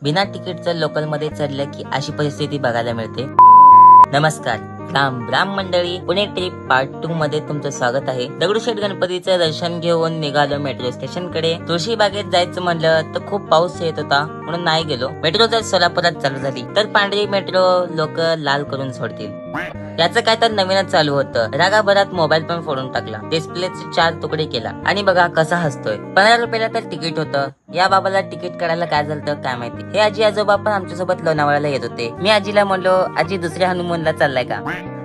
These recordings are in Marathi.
बिना तिकीटचं लोकल मध्ये चढलं की अशी परिस्थिती बघायला मिळते। नमस्कार, राम राम मंडळी, पुणे ट्रिप पार्ट 2 मध्ये तुमचं स्वागत आहे। दगडूशेठ गणपतीचं दर्शन घेऊन निघालो मेट्रो स्टेशन कडे। तुळशीबागेत जायचं म्हणलं तर खूप पाऊस येत होता म्हणून नाही गेलो। मेट्रो जर सोलापुरात चालू झाली तर पांढरी मेट्रो लोक लाल करून सोडतील। याचं काय तर नवीनच चालू होतं। रागाभरात मोबाईल पण फोडून टाकला, डिस्प्लेचे 4 तुकडे केला आणि बघा कसा हसतोय। 15 रुपयाला तर तिकीट होतं। या बाबाला तिकीट काढायला काय झालं काय माहिती। हे आजी आजोबा पण आमच्यासोबत लोणावळ्याला येत होते। मी आजीला म्हणलो, आजी दुसऱ्या हनुमानला चाललाय का?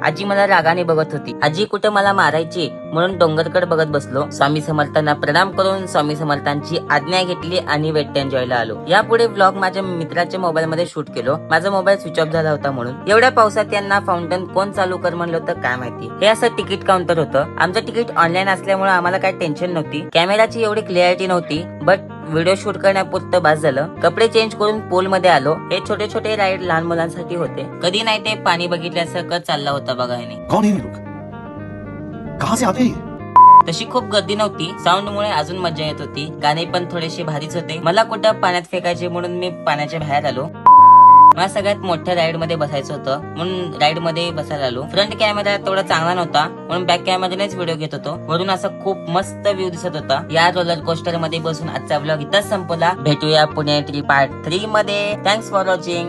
आजी मला रागाने बघत होती। आजी कुठं मला मारायची म्हणून डोंगरकडे बघत बसलो। स्वामी समर्थांना प्रणाम करून स्वामी समर्थांची आज्ञा घेतली आणि वेट एन्जॉयला आलो। यापुढे व्लॉग माझ्या मित्राच्या मोबाईल मध्ये शूट केलो। माझा मोबाईल स्विच ऑफ झाला होता म्हणून। एवढ्या पावसात यांना फाउंटन कोण चालू कर म्हणलं तर काय माहिती। हे असं तिकीट काउंटर होतं। आमचं तिकीट ऑनलाईन असल्यामुळे आम्हाला काही टेन्शन नव्हती। कॅमेराची एवढी क्लिअरिटी नव्हती, बट व्हिडिओ शूट करण्यापुरतं बस झालं। कपडे चेंज करून पूल मध्ये आलो। हे छोटे छोटे राईड लहान मुलांसाठी होते। कधी नाही ते पाणी बघितल्यासारखं चालला होता बघा याने। कौन है ये लोग? कहां से आते हैं? तशी खूप गर्दी नव्हती। साऊंड मुळे अजून मजा येत होती। गाणे पण थोडेसे भारीच होते। मला कुठं पाण्यात फेकायचे म्हणून मी पाण्याच्या बाहेर आलो। मला सगळ्यात मोठ्या राईड मध्ये बसायचं होतं म्हणून राईड मध्ये बसायला आलो। फ्रंट कॅमेरा तेवढा चांगला नव्हता म्हणून बॅक कॅमेरानेच व्हिडिओ घेत होतो। वरून असं खूप मस्त व्ह्यू दिसत होता। या रोलर कोस्टर मध्ये बसून आजचा व्लॉग इथंच संपला। भेटूया पुणे ट्रिप पार्ट 3 मध्ये। Thanks for watching.